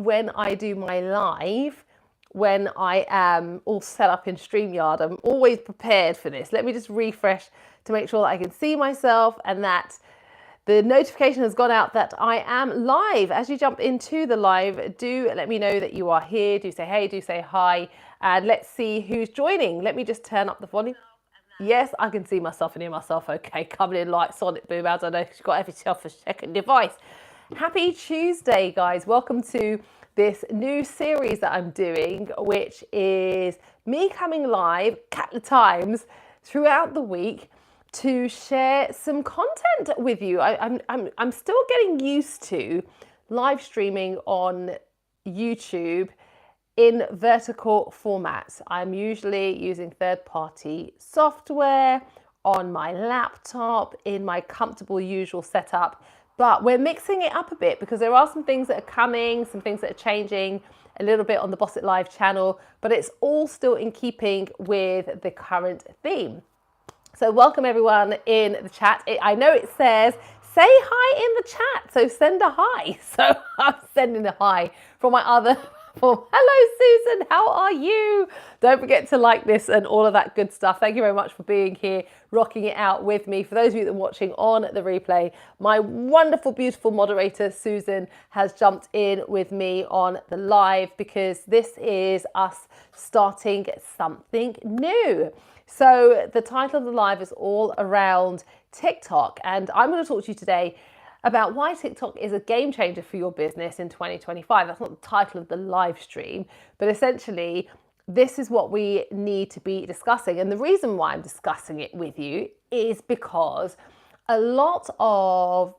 when I do my live, when I am all set up in StreamYard, I'm always prepared for this. Let me just refresh to make sure that I can see myself and that the notification has gone out that I am live. As you jump into the live, do let me know that you are here. Do say hey, do say hi, and let's see who's joining. Let me just turn up the volume. Yes, I can see myself and hear myself. Okay, coming in like Sonic Boom. I don't know if you've got yourself a second device. Happy Tuesday, guys. Welcome to this new series that I'm doing, which is me coming live a couple of times throughout the week to share some content with you. I'm still getting used to live streaming on YouTube in vertical formats. I'm usually using third-party software on my laptop in my comfortable usual setup, but we're mixing it up a bit because there are some things that are coming, some things that are changing a little bit on the Boss It Live channel, but it's all still in keeping with the current theme. So welcome everyone in the chat. I know it says, say hi in the chat. So send a hi. So I'm sending a hi from my other platform. Hello, Susan. How are you? Don't forget to like this and all of that good stuff. Thank you very much for being here, rocking it out with me. For those of you that are watching on the replay, my wonderful, beautiful moderator, Susan, has jumped in with me on the live because this is us starting something new. So the title of the live is all around TikTok, and I'm going to talk to you today about why TikTok is a game changer for your business in 2025. That's not the title of the live stream, but essentially this is what we need to be discussing. And the reason why I'm discussing it with you is because a lot of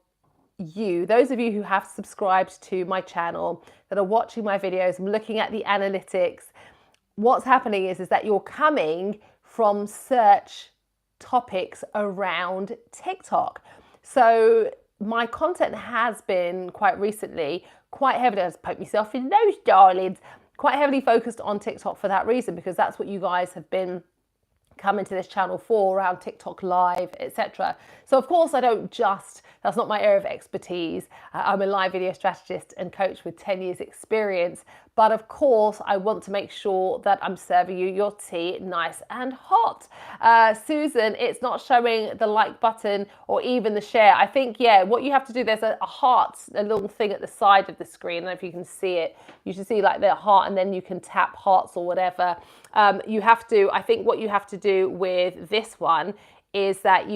you, those of you who have subscribed to my channel, that are watching my videos, I'm looking at the analytics, what's happening is that you're coming from search topics around TikTok. So my content has been quite recently quite heavily, I just poke myself in those darlings, quite heavily focused on TikTok for that reason, because that's what you guys have been coming to this channel for, around TikTok live, etc. So of course that's not my area of expertise. I'm a live video strategist and coach with 10 years experience, but of course I want to make sure that I'm serving you your tea nice and hot. Susan, it's not showing the like button or even the share. I think, yeah, what you have to do, there's a heart, a little thing at the side of the screen. I don't know if you can see it. You should see like the heart, and then you can tap hearts or whatever. I think what you have to do with this one is that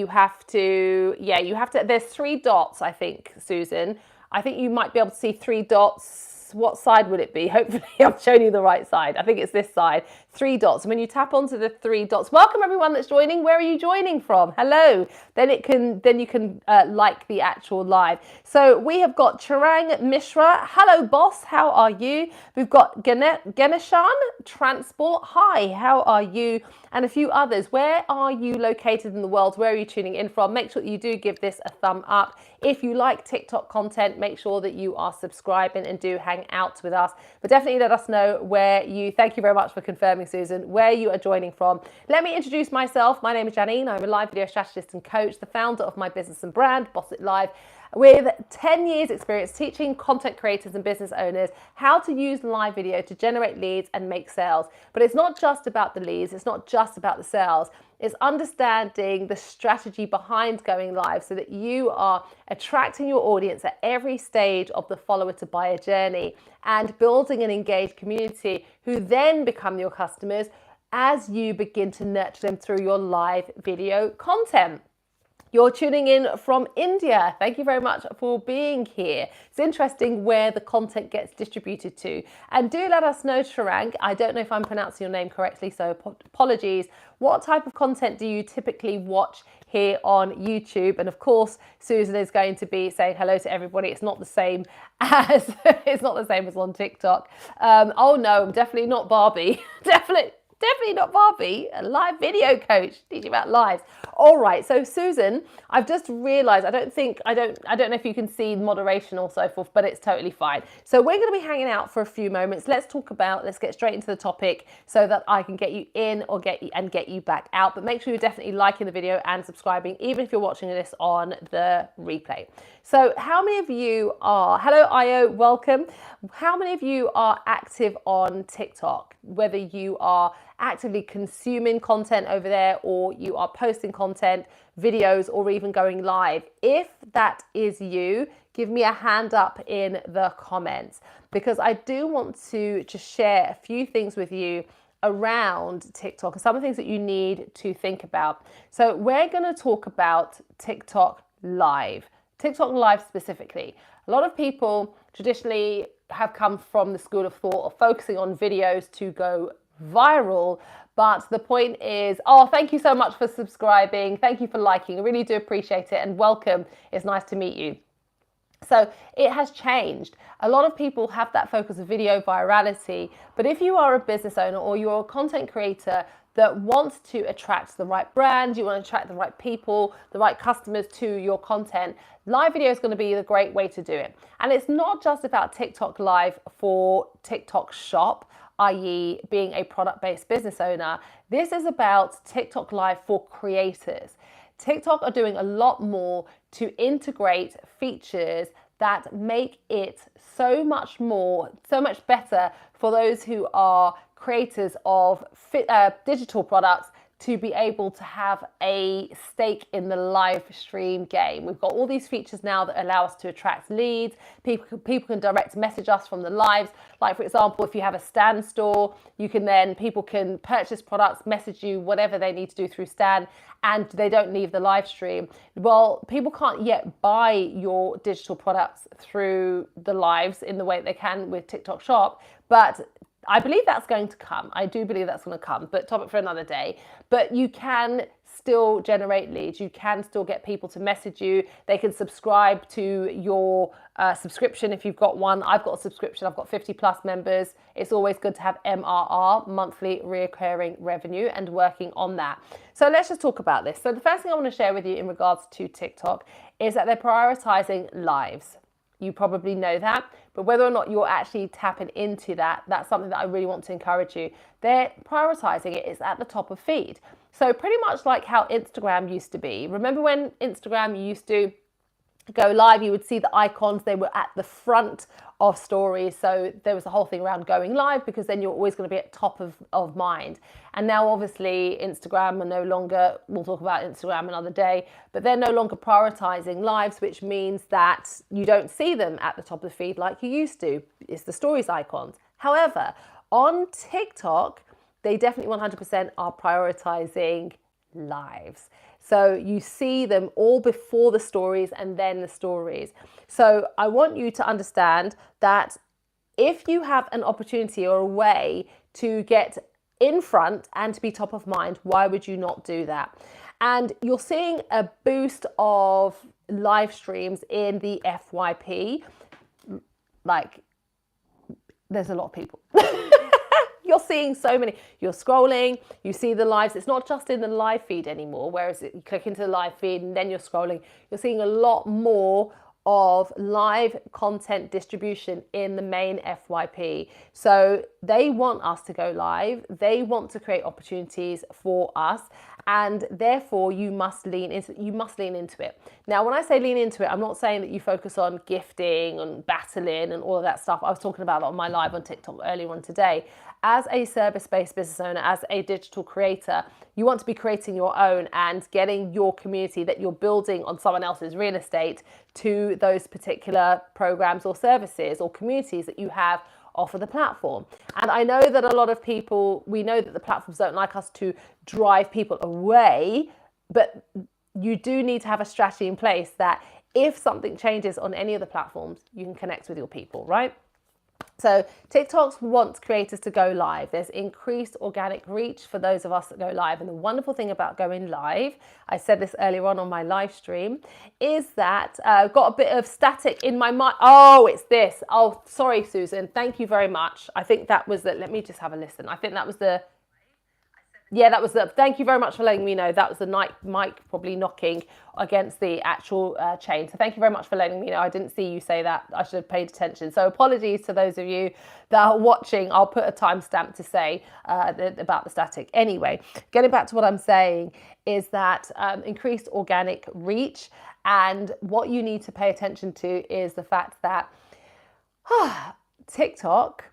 there's 3 dots, I think, Susan. I think you might be able to see 3 dots. What side would it be? Hopefully I'm showing you the right side. I think it's this side. 3 dots. And when you tap onto the 3 dots, welcome everyone that's joining. Where are you joining from? Hello. Then you can like the actual live. So we have got Charang Mishra. Hello, boss. How are you? We've got Ganeshan Transport. Hi, how are you? And a few others. Where are you located in the world? Where are you tuning in from? Make sure that you do give this a thumb up. If you like TikTok content, make sure that you are subscribing and do hang out with us. But definitely let us know thank you very much for confirming, Susan, where you are joining from. Let me introduce myself. My name is Janine. I'm a live video strategist and coach, the founder of my business and brand, Boss It Live, with 10 years experience teaching content creators and business owners how to use live video to generate leads and make sales. But it's not just about the leads. It's not just about the sales. It's understanding the strategy behind going live so that you are attracting your audience at every stage of the follower to buyer journey and building an engaged community who then become your customers as you begin to nurture them through your live video content. You're tuning in from India. Thank you very much for being here. It's interesting where the content gets distributed to. And do let us know, Charang, I don't know if I'm pronouncing your name correctly, so apologies. What type of content do you typically watch here on YouTube? And of course, Susan is going to be saying hello to everybody. It's not the same as on TikTok. Oh no, I'm definitely not Barbie. Definitely not Barbie, a live video coach teaching about lives. All right, so Susan, I've just realized, I don't know if you can see moderation or so forth, but it's totally fine. So we're going to be hanging out for a few moments. Let's get straight into the topic so that I can get you in or get you back out. But make sure you're definitely liking the video and subscribing, even if you're watching this on the replay. So how many of you are, hello Io, welcome. How many of you are active on TikTok? Whether you are actively consuming content over there or you are posting content, videos, or even going live. If that is you, give me a hand up in the comments, because I do want to just share a few things with you around TikTok and some of the things that you need to think about. So we're going to talk about TikTok Live. TikTok Live specifically. A lot of people traditionally have come from the school of thought of focusing on videos to go viral, but the point is, thank you so much for subscribing, thank you for liking, I really do appreciate it, and welcome, it's nice to meet you. So it has changed. A lot of people have that focus of video virality, but if you are a business owner or you're a content creator that wants to attract the right brand, you want to attract the right people, the right customers to your content, live video is going to be the great way to do it. And it's not just about TikTok Live for TikTok Shop, i.e. being a product-based business owner. This is about TikTok Live for creators. TikTok are doing a lot more to integrate features that make it so much better for those who are creators of digital products to be able to have a stake in the live stream game. We've got all these features now that allow us to attract leads. People can direct message us from the lives. Like for example, if you have a Stan store, people can purchase products, message you whatever they need to do through Stan, and they don't leave the live stream. Well, people can't yet buy your digital products through the lives in the way that they can with TikTok Shop, but I believe that's going to come. I do believe that's going to come, but topic for another day. But you can still generate leads. You can still get people to message you. They can subscribe to your subscription if you've got one. I've got a subscription. I've got 50 plus members. It's always good to have MRR, monthly recurring revenue, and working on that. So let's just talk about this. So the first thing I want to share with you in regards to TikTok is that they're prioritizing lives. You probably know that, but whether or not you're actually tapping into that, that's something that I really want to encourage you. They're prioritizing it. It's at the top of feed. So pretty much like how Instagram used to be. Remember when Instagram used to go live, you would see the icons, they were at the front of stories. So there was a whole thing around going live because then you're always going to be at top of mind. And now obviously Instagram are no longer, we'll talk about Instagram another day, but they're no longer prioritizing lives, which means that you don't see them at the top of the feed like you used to. It's the stories icons. However, on TikTok, they definitely 100% are prioritizing lives. So you see them all before the stories and then the stories. So I want you to understand that if you have an opportunity or a way to get in front and to be top of mind, why would you not do that? And you're seeing a boost of live streams in the FYP. Like, there's a lot of people. You're seeing so many. You're scrolling, you see the lives. It's not just in the live feed anymore, whereas you click into the live feed and then you're scrolling. You're seeing a lot more of live content distribution in the main FYP. So they want us to go live. They want to create opportunities for us. And therefore you must lean into it. Now, when I say lean into it, I'm not saying that you focus on gifting and battling and all of that stuff. I was talking about that on my live on TikTok earlier on today. As a service-based business owner, as a digital creator, you want to be creating your own and getting your community that you're building on someone else's real estate to those particular programs or services or communities that you have offer the platform. And I know that a lot of people, we know that the platforms don't like us to drive people away, but you do need to have a strategy in place that if something changes on any of the platforms, you can connect with your people, right? So TikTok wants creators to go live. There's increased organic reach for those of us that go live. And the wonderful thing about going live, I said this earlier on my live stream, is that I've got a bit of static in my mind. Oh, it's this. Oh, sorry, Susan. Thank you very much. I think that was the, let me just have a listen. I think that was the, Yeah, that was the. Thank you very much for letting me know. That was the mic probably knocking against the actual chain. So thank you very much for letting me know. I didn't see you say that. I should have paid attention. So apologies to those of you that are watching. I'll put a timestamp to say about the static. Anyway, getting back to what I'm saying is that increased organic reach, and what you need to pay attention to is the fact that TikTok,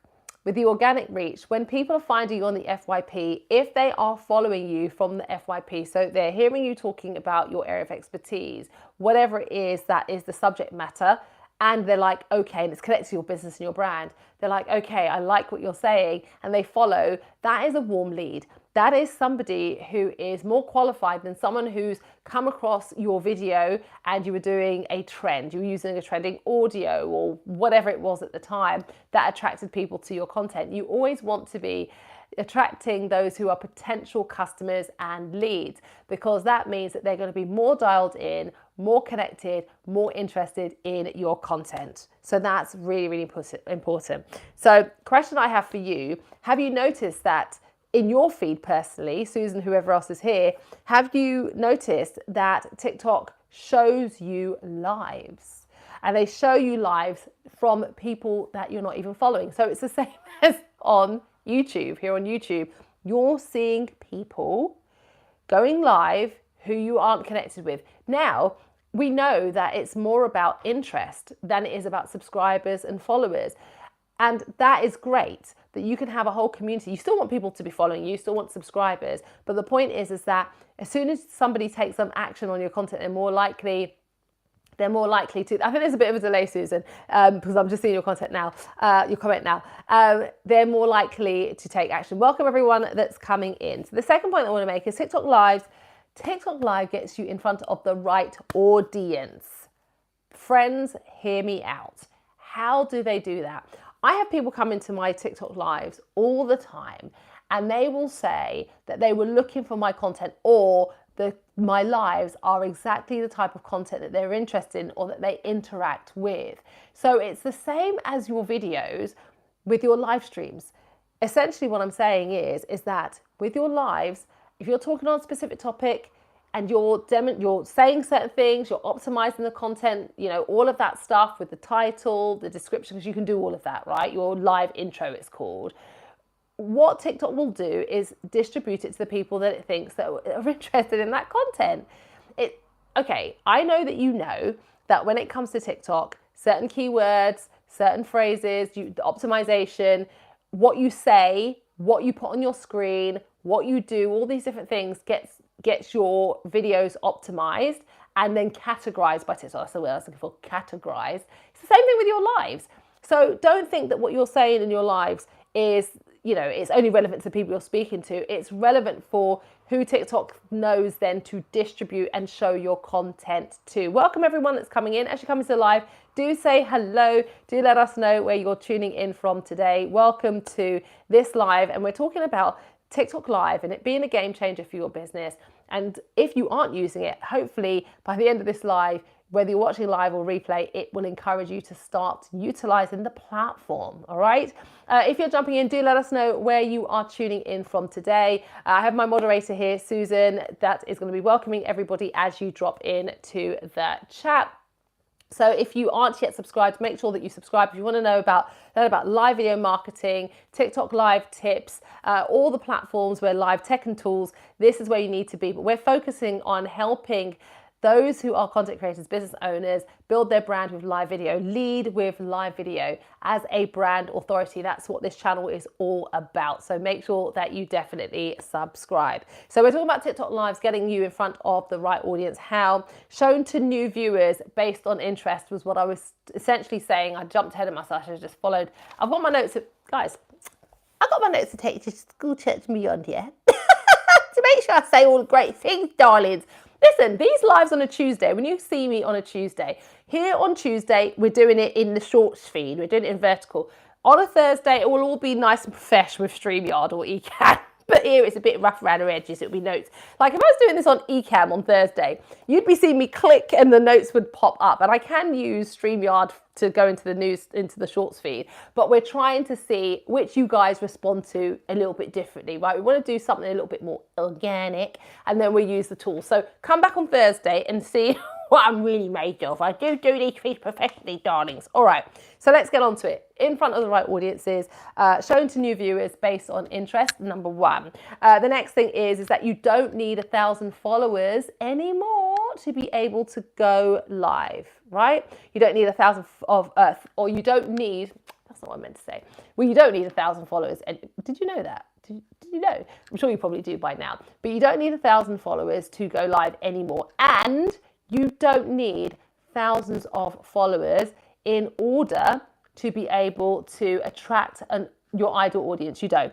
with the organic reach, when people are finding you on the FYP, if they are following you from the FYP, so they're hearing you talking about your area of expertise, whatever it is that is the subject matter, and they're like, okay, and it's connected to your business and your brand, they're like, okay, I like what you're saying, and they follow, that is a warm lead. That is somebody who is more qualified than someone who's come across your video and you were doing a trend, you were using a trending audio or whatever it was at the time that attracted people to your content. You always want to be attracting those who are potential customers and leads, because that means that they're going to be more dialed in, more connected, more interested in your content. So that's really, really important. So question I have for you, have you noticed that in your feed personally, Susan, whoever else is here, have you noticed that TikTok shows you lives? And they show you lives from people that you're not even following. So it's the same as on YouTube. Here on YouTube, you're seeing people going live who you aren't connected with. Now, we know that it's more about interest than it is about subscribers and followers. And that is great that you can have a whole community. You still want people to be following you, you still want subscribers. But the point is that as soon as somebody takes some action on your content, they're more likely to, I think there's a bit of a delay, Susan, because I'm just seeing your content now, your comment now. They're more likely to take action. Welcome everyone that's coming in. So the second point I want to make is TikTok Live gets you in front of the right audience. Friends, hear me out. How do they do that? I have people come into my TikTok lives all the time and they will say that they were looking for my content, or my lives are exactly the type of content that they're interested in or that they interact with. So it's the same as your videos with your live streams. Essentially what I'm saying is that with your lives, if you're talking on a specific topic, and you're saying certain things, you're optimizing the content, all of that stuff with the title, the description, because you can do all of that, right? Your live intro, it's called. What TikTok will do is distribute it to the people that it thinks that are interested in that content. Okay, I know that you know that when it comes to TikTok, certain keywords, certain phrases, the optimization, what you say, what you put on your screen, what you do, all these different things gets your videos optimized and then categorized by TikTok. That's the word I was looking for, categorized. It's the same thing with your lives. So don't think that what you're saying in your lives is, it's only relevant to the people you're speaking to. It's relevant for who TikTok knows then to distribute and show your content to. Welcome everyone that's coming in. As you come into the live, do say hello. Do let us know where you're tuning in from today. Welcome to this live. And we're talking about TikTok Live and it being a game changer for your business. And if you aren't using it, hopefully by the end of this live, whether you're watching live or replay, it will encourage you to start utilizing the platform. All right. If you're jumping in, do let us know where you are tuning in from today. I have my moderator here, Susan, that is going to be welcoming everybody as you drop in to the chat. So if you aren't yet subscribed, make sure that you subscribe. If you want to know about live video marketing, TikTok live tips, all the platforms where live tech and tools, this is where you need to be. But we're focusing on helping those who are content creators, business owners, build their brand with live video, lead with live video as a brand authority. That's what this channel is all about. So make sure that you definitely subscribe. So we're talking about TikTok Lives, getting you in front of the right audience. How? Shown to new viewers based on interest was what I was essentially saying. I jumped ahead of myself. I just followed. I've got my notes. Guys, I've got my notes to take you to School Church and Beyond here to make sure I say all the great things, darlings. Listen, these lives on a Tuesday, when you see me on a Tuesday, here on Tuesday, we're doing it in the shorts feed. We're doing it in vertical. On a Thursday, it will all be nice and professional with StreamYard or Ecan. But here it's a bit rough around the edges. It'll be notes. Like if I was doing this on Ecamm on Thursday, you'd be seeing me click and the notes would pop up. And I can use StreamYard to go into the news, into the shorts feed. But we're trying to see which you guys respond to a little bit differently, right? We want to do something a little bit more organic, and then we use the tool. So come back on Thursday and see what I'm really made of. I do these things professionally, darlings. All right, so let's get on to it. In front of the right audiences, shown to new viewers based on interest, number one. The next thing is that you don't need 1,000 followers anymore to be able to go live, right? You don't need 1,000 or you don't need, that's not what I meant to say. Well, you don't need 1,000 followers. And did you know that? Did you know? I'm sure you probably do by now. But you don't need 1,000 followers to go live anymore. And you don't need thousands of followers in order to be able to attract your ideal audience. You don't.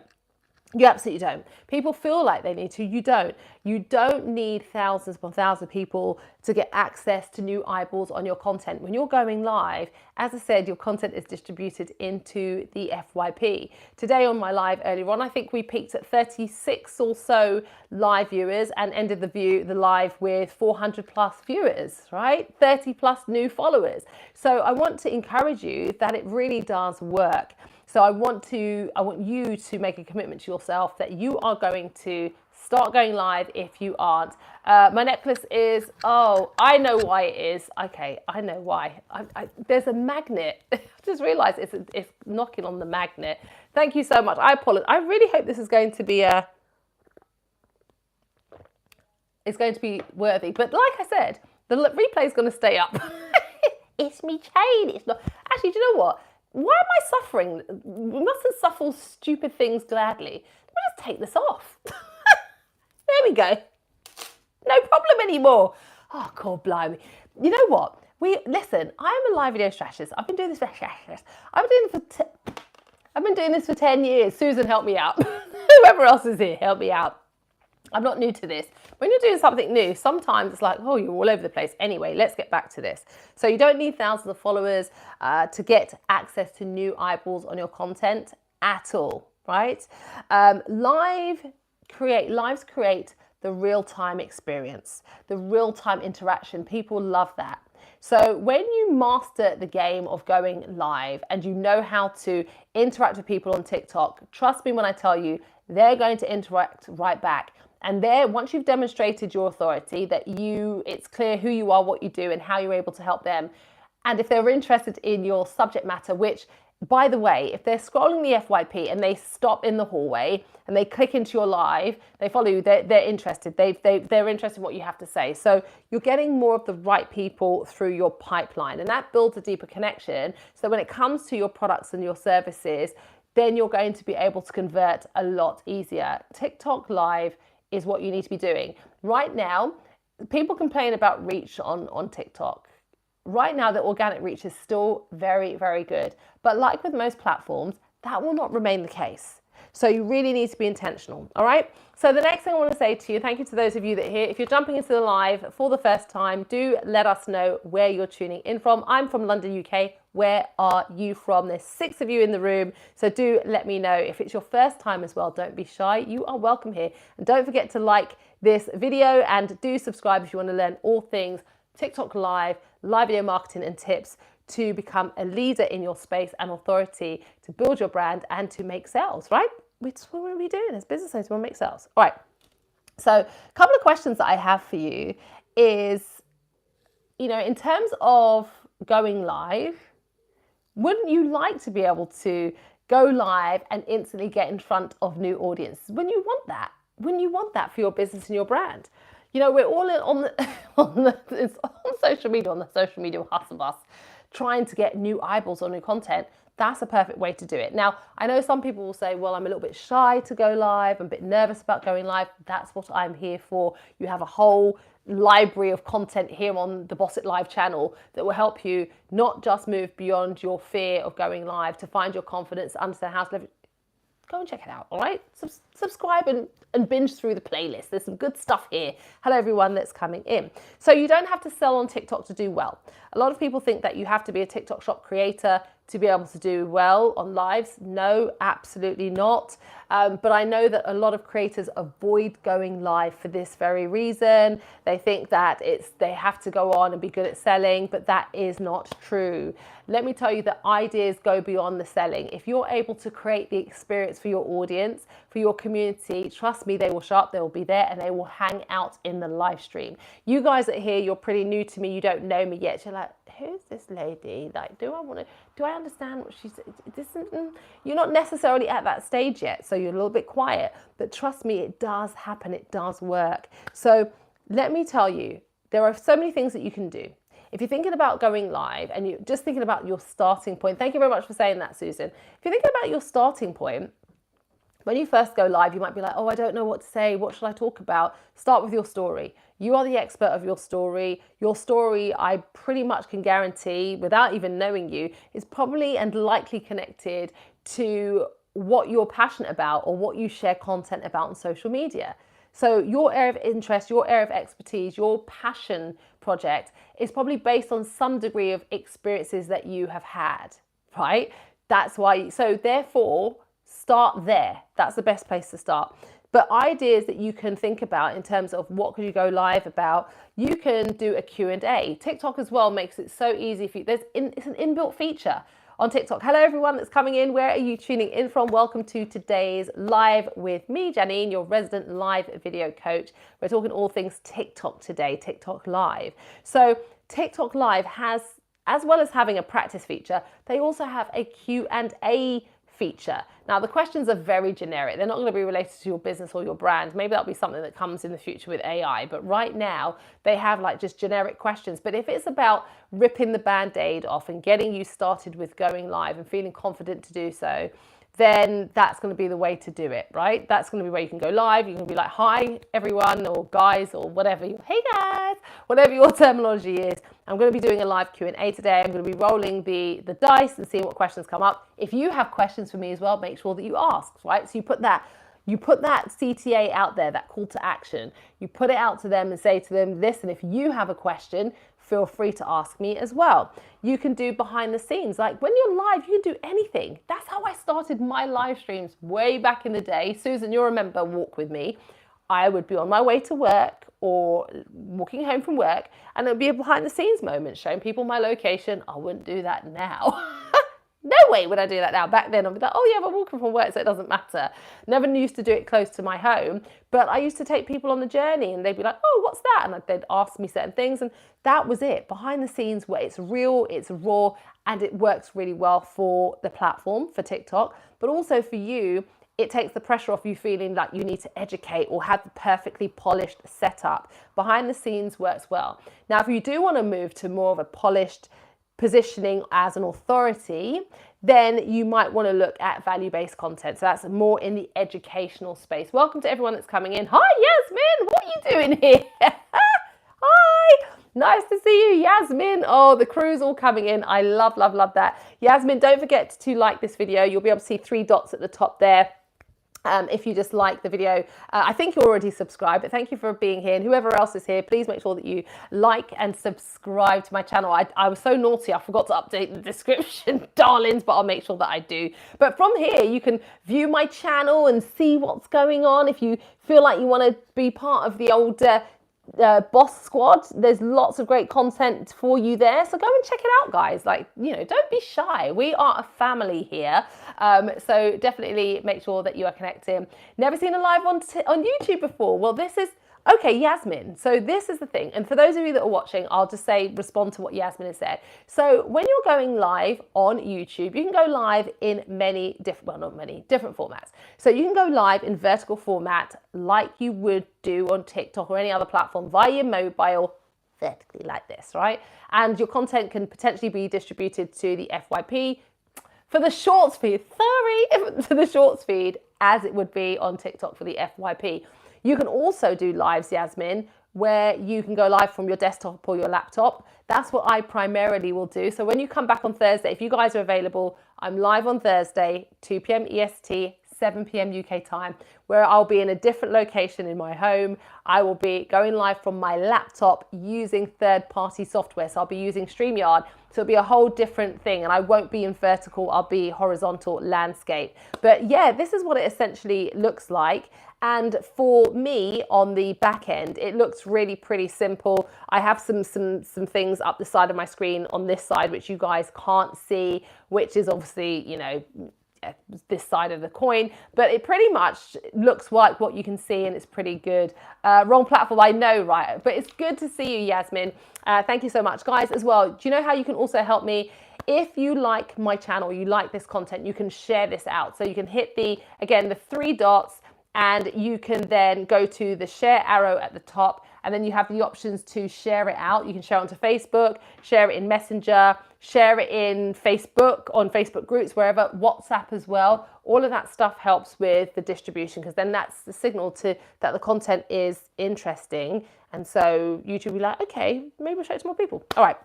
You absolutely don't. People feel like they need to. You don't. You don't need thousands upon thousands of people to get access to new eyeballs on your content. When you're going live, as I said, your content is distributed into the FYP. Today on my live earlier on, I think we peaked at 36 or so live viewers and ended the live with 400 plus viewers, right? 30 plus new followers. So I want to encourage you that it really does work. So I want you to make a commitment to yourself that you are going to start going live if you aren't. My necklace is, oh, I know why it is. Okay, I know why. There's a magnet. I just realized it's knocking on the magnet. Thank you so much. I apologize. I really hope this is going to be it's going to be worthy. But like I said, the replay is going to stay up. It's me chain. It's not. Actually, do you know what? Why am I suffering? We mustn't suffer stupid things gladly. Let me just take this off. There we go. No problem anymore. Oh, God blimey. You know what? Listen, I am a live video strategist. I've been doing this for I've been doing this for 10 years. Susan, help me out. Whoever else is here, help me out. I'm not new to this. When you're doing something new, sometimes it's like, oh, you're all over the place. Anyway, let's get back to this. So you don't need thousands of followers to get access to new eyeballs on your content at all, right? Lives create the real-time experience, the real-time interaction. People love that. So when you master the game of going live and you know how to interact with people on TikTok, trust me when I tell you, they're going to interact right back. And once you've demonstrated your authority, that it's clear who you are, what you do, and how you're able to help them. And if they're interested in your subject matter, which, by the way, if they're scrolling the FYP and they stop in the hallway and they click into your live, they follow you, they're interested. They're interested in what you have to say. So you're getting more of the right people through your pipeline, and that builds a deeper connection. So when it comes to your products and your services, then you're going to be able to convert a lot easier. TikTok Live is what you need to be doing. Right now, people complain about reach on TikTok. Right now, the organic reach is still very, very good. But like with most platforms, that will not remain the case. So you really need to be intentional, all right? So the next thing I want to say to you, thank you to those of you that are here. If you're jumping into the live for the first time, do let us know where you're tuning in from. I'm from London, UK. Where are you from? There's 6 of you in the room, so do let me know. If it's your first time as well, don't be shy. You are welcome here. And don't forget to like this video and do subscribe if you want to learn all things TikTok live video marketing and tips to become a leader in your space and authority to build your brand and to make sales, right? Which is what we're doing as business owners, we want to make sales. All right. So a couple of questions that I have for you is, in terms of going live, wouldn't you like to be able to go live and instantly get in front of new audiences? When you want that for your business and your brand? We're all on social media, on the social media hustle bus, trying to get new eyeballs on new content. That's a perfect way to do it. Now, I know some people will say, well, I'm a little bit shy to go live. I'm a bit nervous about going live. That's what I'm here for. You have a whole library of content here on the Boss It Live channel that will help you not just move beyond your fear of going live, to find your confidence, understand how to live. Go and check it out, all right? Subscribe and binge through the playlist. There's some good stuff here. Hello, everyone that's coming in. So you don't have to sell on TikTok to do well. A lot of people think that you have to be a TikTok shop creator to be able to do well on lives? No, absolutely not. But I know that a lot of creators avoid going live for this very reason. They think that they have to go on and be good at selling, but that is not true. Let me tell you that ideas go beyond the selling. If you're able to create the experience for your audience, for your community, trust me, they will show up, they will be there, and they will hang out in the live stream. You guys that are here, you're pretty new to me, you don't know me yet. You're like, who's this lady? Like, do I understand what she's, you're not necessarily at that stage yet, so you're a little bit quiet, but trust me, it does happen, it does work. So let me tell you, there are so many things that you can do. If you're thinking about going live and you're just thinking about your starting point, thank you very much for saying that, Susan. If you're thinking about your starting point, when you first go live, you might be like, oh, I don't know what to say. What should I talk about? Start with your story. You are the expert of your story. Your story, I pretty much can guarantee, without even knowing you, is probably and likely connected to what you're passionate about or what you share content about on social media. So your area of interest, your area of expertise, your passion project is probably based on some degree of experiences that you have had, right? That's why, so therefore, start there. That's the best place to start. But ideas that you can think about in terms of what could you go live about, you can do a Q&A. TikTok as well makes it so easy for you. It's an inbuilt feature on TikTok. Hello everyone that's coming in. Where are you tuning in from? Welcome to today's live with me, Janine, your resident live video coach. We're talking all things TikTok today, TikTok Live. So TikTok Live has, as well as having a practice feature, they also have a Q&A feature. Now the questions are very generic. They're not going to be related to your business or your brand. Maybe that'll be something that comes in the future with AI, but right now they have like just generic questions. But if it's about ripping the band-aid off and getting you started with going live and feeling confident to do so, then that's going to be the way to do it, right? That's going to be where you can go live. You can be like, hi everyone, or guys, or whatever. Hey guys, whatever your terminology is. I'm going to be doing a live Q&A today. I'm going to be rolling the dice and seeing what questions come up. If you have questions for me as well, make sure that you ask, right? So you put that CTA out there, that call to action. You put it out to them and say to them, listen, if you have a question, feel free to ask me as well. You can do behind the scenes. Like when you're live, you can do anything. That's how I started my live streams way back in the day. Susan, you'll remember Walk With Me. I would be on my way to work or walking home from work, and it would be a behind the scenes moment showing people my location. I wouldn't do that now. No way would I do that now. Back then I'd be like, oh yeah, but I'm walking from work, so it doesn't matter. Never used to do it close to my home, but I used to take people on the journey and they'd be like, oh, what's that? And they'd ask me certain things, and that was it. Behind the scenes where it's real, it's raw, and it works really well for the platform, for TikTok, but also for you. It takes the pressure off you feeling like you need to educate or have the perfectly polished setup. Behind the scenes works well. Now, if you do want to move to more of a polished positioning as an authority, then you might want to look at value-based content. So that's more in the educational space. Welcome to everyone that's coming in. Hi, Yasmin. What are you doing here? Hi. Nice to see you, Yasmin. Oh, the crew's all coming in. I love, love, love that. Yasmin, don't forget to like this video. You'll be able to see 3 dots at the top there. If you just like the video. I think you're already subscribed, but thank you for being here. And whoever else is here, please make sure that you like and subscribe to my channel. I was so naughty, I forgot to update the description, darlings, but I'll make sure that I do. But from here, you can view my channel and see what's going on. If you feel like you want to be part of the old Boss Squad, there's lots of great content for you there, so go and check it out, guys. Like, you know, don't be shy. We are a family here, so definitely make sure that you are connecting. Never seen a live on YouTube before? Well, this is okay, Yasmin. So this is the thing, and for those of you that are watching, I'll just say respond to what Yasmin has said. So when you're going live on YouTube, you can go live in many different, well, not many different formats. So you can go live in vertical format like you would do on TikTok or any other platform via your mobile, vertically like this, right? And your content can potentially be distributed to the FYP for the shorts feed, to the shorts feed, as it would be on TikTok for the FYP. You can also do lives, Yasmin, where you can go live from your desktop or your laptop. That's what I primarily will do. So when you come back on Thursday, if you guys are available, I'm live on Thursday, 2 p.m. EST, 7 p.m. UK time, where I'll be in a different location in my home. I will be going live from my laptop using third-party software. So I'll be using StreamYard. So it'll be a whole different thing, and I won't be in vertical, I'll be horizontal landscape. But yeah, this is what it essentially looks like. And for me on the back end, it looks really pretty simple. I have some things up the side of my screen on this side, which you guys can't see, which is obviously, you know, this side of the coin, but it pretty much looks like what you can see, and it's pretty good. Wrong platform, I know, right? But it's good to see you, Yasmin. Thank you so much, guys. As well, do you know how you can also help me? If you like my channel, you like this content, you can share this out. So you can hit the 3 dots, and you can then go to the share arrow at the top, and then you have the options to share it out. You can share it onto Facebook, share it in Messenger, share it in Facebook, on Facebook groups, wherever, WhatsApp as well. All of that stuff helps with the distribution, because then that's the signal to that the content is interesting. And so YouTube will be like, okay, maybe we'll show it to more people. All right.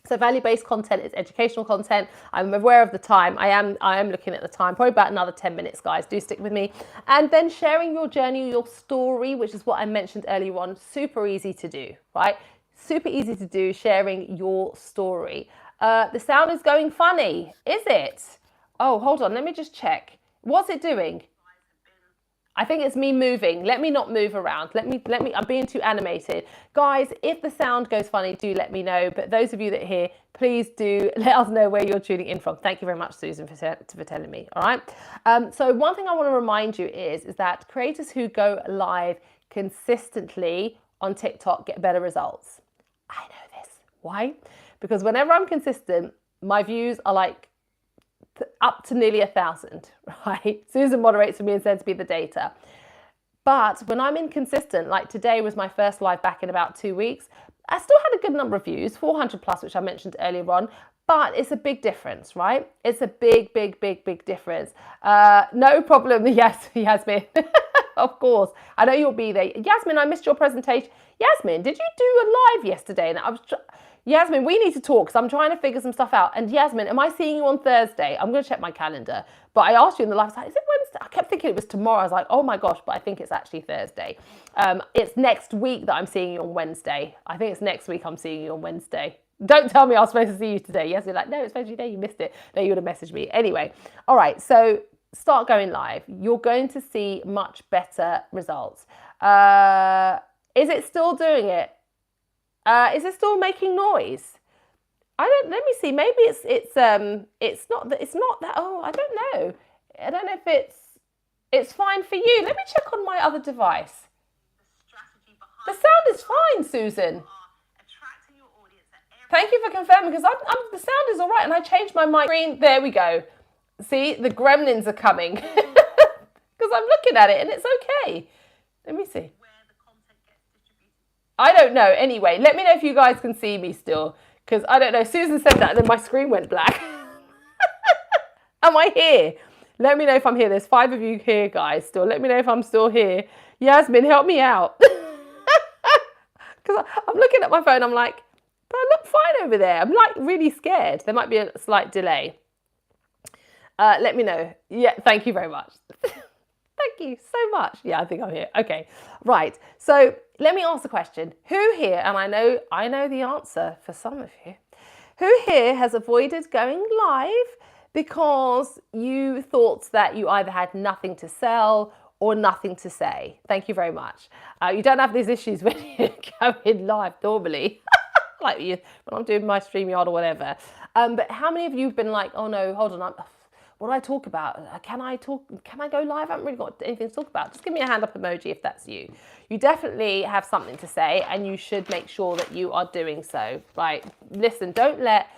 So value-based content is educational content. I'm aware of the time. I am looking at the time, probably about another 10 minutes, guys. Do stick with me. And then sharing your journey, your story, which is what I mentioned earlier on. Super easy to do, right? Super easy to do, sharing your story. The sound is going funny, is it? Oh, hold on. Let me just check. What's it doing? I think it's me moving. Let me not move around. Let me, I'm being too animated. Guys, if the sound goes funny, do let me know. But those of you that are here, please do let us know where you're tuning in from. Thank you very much, Susan, for telling me. All right. So one thing I want to remind you is that creators who go live consistently on TikTok get better results. I know this. Why? Because whenever I'm consistent, my views are like up to nearly 1,000, right? Susan moderates for me and sends me the data. But when I'm inconsistent, like today was my first live back in about 2 weeks, I still had a good number of views, 400 plus, which I mentioned earlier on, but it's a big difference, right? It's a big, big, big, big difference. No problem. Yes, Yasmin. Of course. I know you'll be there. Yasmin, I missed your presentation. Yasmin, did you do a live yesterday? And I was Yasmin, we need to talk because I'm trying to figure some stuff out. And Yasmin, am I seeing you on Thursday? I'm going to check my calendar. But I asked you in the live, I was like, is it Wednesday? I kept thinking it was tomorrow. I was like, oh my gosh, but I think it's actually Thursday. It's next week that I'm seeing you on Wednesday. I think it's next week I'm seeing you on Wednesday. Don't tell me I was supposed to see you today. Yes, you're like, no, it's supposed to be today. You missed it. No, you would have messaged me. Anyway, all right. So start going live. You're going to see much better results. Is it still doing it? Is it still making noise? Let me see. Maybe it's not that. Oh, I don't know. I don't know if it's fine for you. Let me check on my other device. The sound is fine, Susan. Thank you for confirming, because the sound is all right, and I changed my mic screen. There we go. See, the gremlins are coming because I'm looking at it and it's okay. Let me see. I don't know. Anyway, let me know if you guys can see me still, because I don't know. Susan said that and then my screen went black. Am I here? Let me know if I'm here. There's 5 of you here, guys, still. Let me know if I'm still here. Yasmin, help me out. Because I'm looking at my phone. I'm like, but I look fine over there. I'm like really scared. There might be a slight delay. Let me know. Yeah, thank you very much. Thank you so much. Yeah, I think I'm here. Okay, right. So let me ask the question. Who here, and I know the answer for some of you, who here has avoided going live because you thought that you either had nothing to sell or nothing to say? Thank you very much. You don't have these issues when you're going live normally, like when I'm doing my StreamYard or whatever. But how many of you have been like, oh no, hold on, what do I talk about? Can I go live? I haven't really got anything to talk about. Just give me a hand up emoji if that's you. You definitely have something to say, and you should make sure that you are doing so. Right? Listen, don't let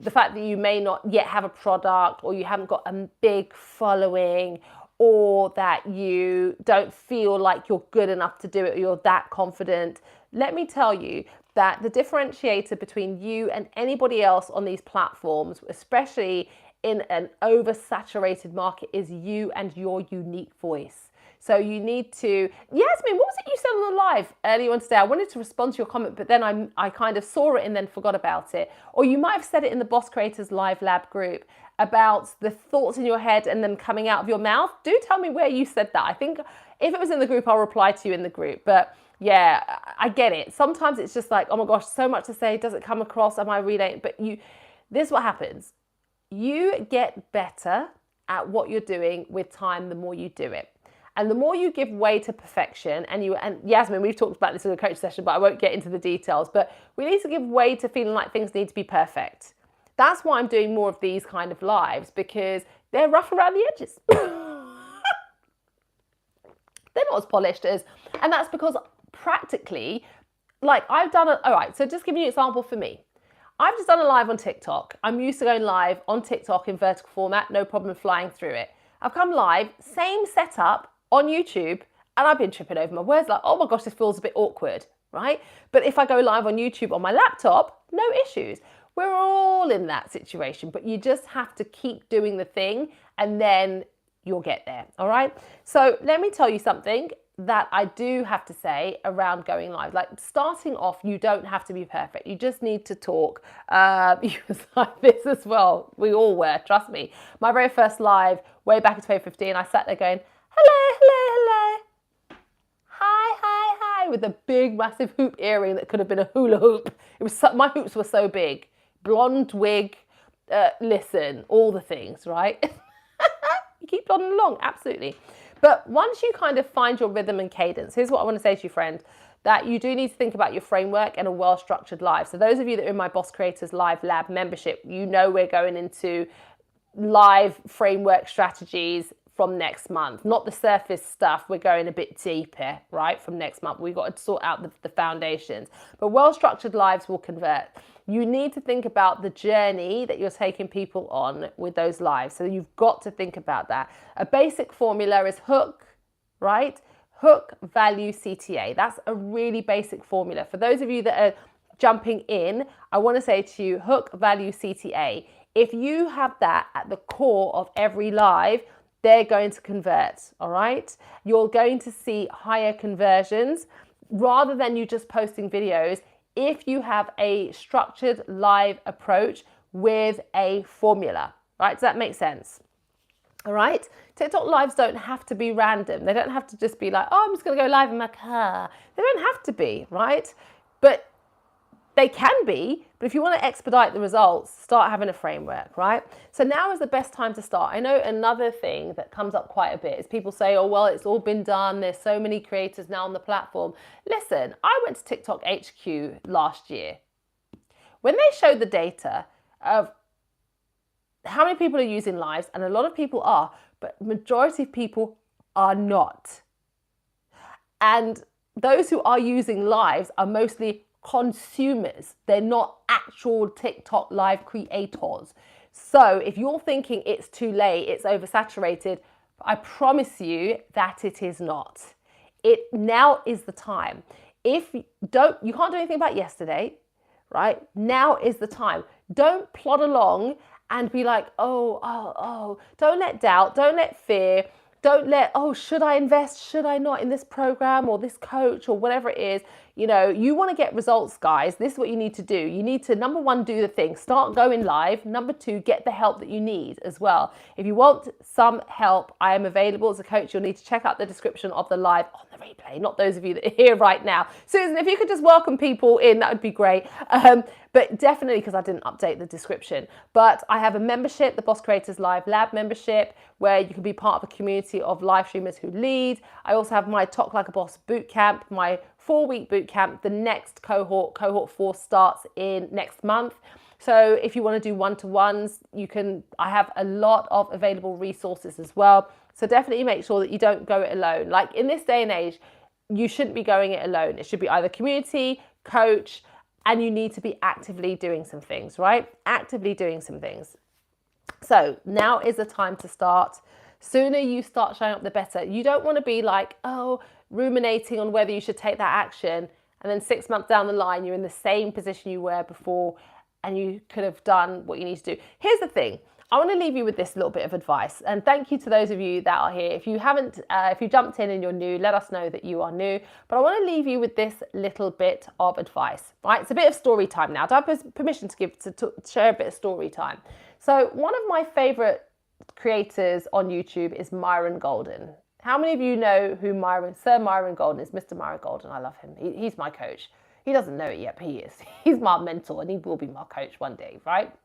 the fact that you may not yet have a product, or you haven't got a big following, or that you don't feel like you're good enough to do it, or you're that confident. Let me tell you that the differentiator between you and anybody else on these platforms, especially in an oversaturated market, is you and your unique voice. So you need to, Yasmin, what was it you said on the live earlier on today? I wanted to respond to your comment, but then I kind of saw it and then forgot about it. Or you might have said it in the Boss Creators Live Lab group. about the thoughts in your head and them coming out of your mouth, do tell me where you said that. I think if it was in the group, I'll reply to you in the group. But yeah, I get it. Sometimes it's just like, oh my gosh, so much to say. Does it come across? Am I relaying? But this is what happens. You get better at what you're doing with time the more you do it. And the more you give way to perfection, and Yasmin, we've talked about this in a coach session, but I won't get into the details, but we need to give way to feeling like things need to be perfect. That's why I'm doing more of these kind of lives, because they're rough around the edges. They're not as polished as, and that's because practically, like I've done all right, so just give you an example for me. I've just done a live on TikTok. I'm used to going live on TikTok in vertical format, no problem flying through it. I've come live, same setup on YouTube, and I've been tripping over my words like, oh my gosh, this feels a bit awkward, right? But if I go live on YouTube on my laptop, no issues. We're all in that situation, but you just have to keep doing the thing and then you'll get there, all right? So let me tell you something that I do have to say around going live. Like starting off, you don't have to be perfect. You just need to talk. You was like this as well. We all were, trust me. My very first live way back in 2015, I sat there going, hello, hello, hello. Hi, with a big, massive hoop earring that could have been a hula hoop. It was my hoops were so big. Blonde wig, listen, all the things, right? You keep plodding along, absolutely. But once you kind of find your rhythm and cadence, here's what I want to say to you, friend, that you do need to think about your framework and a well-structured live. So those of you that are in my Boss Creators Live Lab membership, you know we're going into live framework strategies from next month, not the surface stuff. We're going a bit deeper, right? From next month, we've got to sort out the foundations, but well-structured lives will convert. You need to think about the journey that you're taking people on with those lives. So you've got to think about that. A basic formula is hook, right? Hook, value, CTA. That's a really basic formula. For those of you that are jumping in, I want to say to you, hook, value, CTA. If you have that at the core of every live, they're going to convert, all right? You're going to see higher conversions rather than you just posting videos if you have a structured live approach with a formula, right? Does that make sense? All right? TikTok lives don't have to be random. They don't have to just be like, oh, I'm just going to go live in my car. They don't have to be, right? But they can be, but if you want to expedite the results, start having a framework, right? So now is the best time to start. I know another thing that comes up quite a bit is people say, oh, well, it's all been done. There's so many creators now on the platform. Listen, I went to TikTok HQ last year. When they showed the data of how many people are using lives, and a lot of people are, but majority of people are not. And those who are using lives are mostly consumers. They're not actual TikTok live creators. So if you're thinking it's too late, it's oversaturated, I promise you that it is not. It now is the time. If you can't do anything about yesterday, right? Now is the time. Don't plod along and be like, oh. Don't let doubt, don't let fear, don't let, oh, should I invest? Should I not in this program or this coach or whatever it is? You know, you want to get results, guys. This is what you need to do. You need to, number one, do the thing. Start going live. Number two, get the help that you need as well. If you want some help, I am available as a coach. You'll need to check out the description of the live on the replay, not those of you that are here right now. Susan, if you could just welcome people in, that would be great. But definitely, because I didn't update the description. But I have a membership, the Boss Creators Live Lab membership, where you can be part of a community of live streamers who lead. I also have my Tok Like a Boss Bootcamp, my 4-week bootcamp. The next cohort 4 starts in next month. So if you want to do one-to-ones, you can. I have a lot of available resources as well. So definitely make sure that you don't go it alone. Like in this day and age, you shouldn't be going it alone. It should be either community, coach, and you need to be actively doing some things, right? Actively doing some things. So now is the time to start. Sooner you start showing up, the better. You don't want to be like, oh, ruminating on whether you should take that action. And then 6 months down the line, you're in the same position you were before and you could have done what you need to do. Here's the thing. I want to leave you with this little bit of advice. And thank you to those of you that are here. If you haven't, if you jumped in and you're new, let us know that you are new. But I want to leave you with this little bit of advice, right? It's a bit of story time now. Do I have permission to share a bit of story time? So one of my favorite creators on YouTube is Myron Golden. How many of you know who Sir Myron Golden is? Mr. Myron Golden, I love him. He's my coach. He doesn't know it yet, but he is. He's my mentor and he will be my coach one day, right?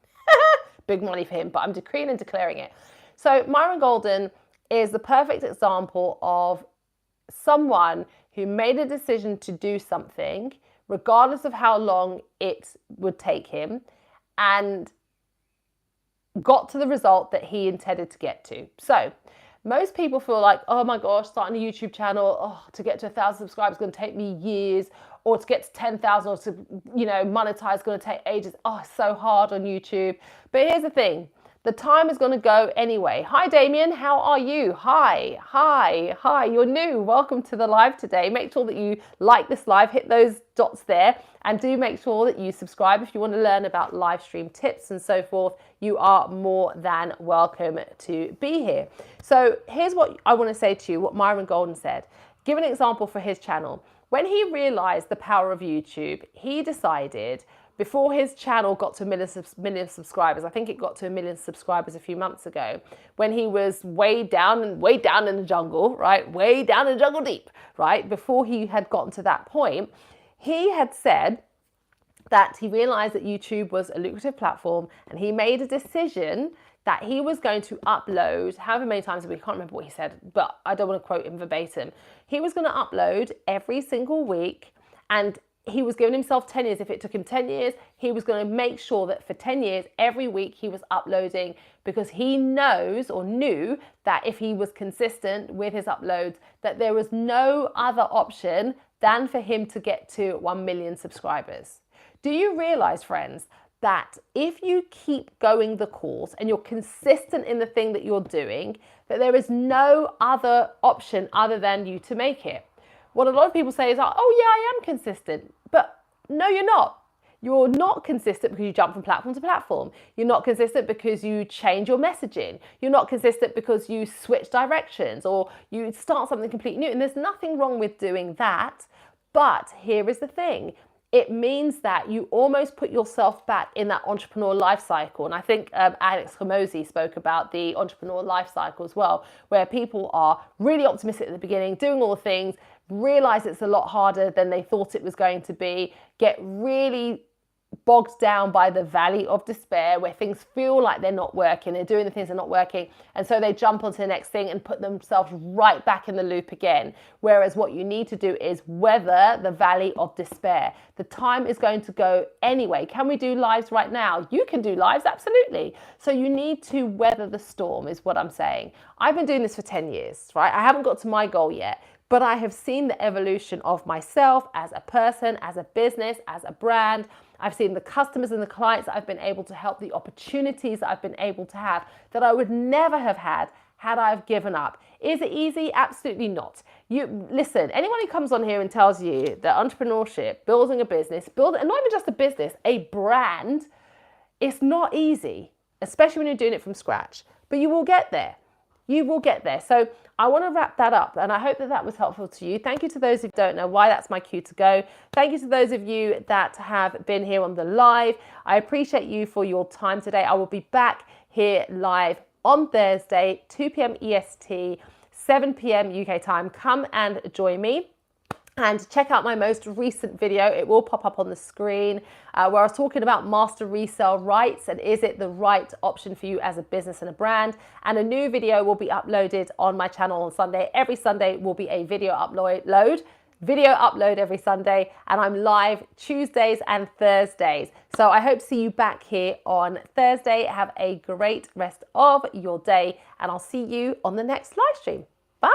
Big money for him, but I'm decreeing and declaring it. So Myron Golden is the perfect example of someone who made a decision to do something, regardless of how long it would take him, and got to the result that he intended to get to. So most people feel like, oh my gosh, starting a YouTube channel, to get to 1,000 subscribers is going to take me years, or to get to 10,000 or to, monetize is going to take ages. Oh, it's so hard on YouTube. But here's the thing. The time is going to go anyway. Hi, Damien. How are you? Hi. You're new. Welcome to the live today. Make sure that you like this live, hit those dots there, and do make sure that you subscribe if you want to learn about live stream tips and so forth. You are more than welcome to be here. So here's what I want to say to you, what Myron Golden said. Give an example for his channel. When he realized the power of YouTube, he decided, before his channel got to a million subscribers, I think it got to 1 million subscribers a few months ago, when he was way down in the jungle, right? Way down in the jungle deep, right? Before he had gotten to that point, he had said that he realized that YouTube was a lucrative platform, and he made a decision that he was going to upload, however many times, we can't remember what he said, but I don't want to quote him verbatim. He was going to upload every single week, and he was giving himself 10 years. If it took him 10 years, he was going to make sure that for 10 years, every week he was uploading, because he knew that if he was consistent with his uploads, that there was no other option than for him to get to 1 million subscribers. Do you realize, friends, that if you keep going the course and you're consistent in the thing that you're doing, that there is no other option other than you to make it? What a lot of people say is, oh yeah, I am consistent. But no, you're not. You're not consistent because you jump from platform to platform. You're not consistent because you change your messaging. You're not consistent because you switch directions or you start something completely new. And there's nothing wrong with doing that. But here is the thing. It means that you almost put yourself back in that entrepreneur life cycle. And I think Alex Hormozi spoke about the entrepreneur life cycle as well, where people are really optimistic at the beginning, doing all the things, realize it's a lot harder than they thought it was going to be, get really bogged down by the valley of despair, where things feel like they're not working, they're doing the things that are not working, and so they jump onto the next thing and put themselves right back in the loop again. Whereas what you need to do is weather the valley of despair. The time is going to go anyway. Can we do lives right now? You can do lives, absolutely. So you need to weather the storm, is what I'm saying. I've been doing this for 10 years, right? I haven't got to my goal yet, but I have seen the evolution of myself as a person, as a business, as a brand. I've seen the customers and the clients that I've been able to help, the opportunities that I've been able to have that I would never have had I've given up. Is it easy? Absolutely not. You listen, anyone who comes on here and tells you that entrepreneurship, building a business, and not even just a business, a brand, it's not easy, especially when you're doing it from scratch, but you will get there. You will get there. So I want to wrap that up, and I hope that that was helpful to you. Thank you to those who don't know why that's my cue to go. Thank you to those of you that have been here on the live. I appreciate you for your time today. I will be back here live on Thursday, 2 p.m. EST, 7 p.m. UK time. Come and join me. And check out my most recent video. It will pop up on the screen where I was talking about master resale rights and is it the right option for you as a business and a brand. And a new video will be uploaded on my channel on Sunday. Every Sunday will be a video upload every Sunday, and I'm live Tuesdays and Thursdays. So I hope to see you back here on Thursday. Have a great rest of your day, and I'll see you on the next live stream. Bye.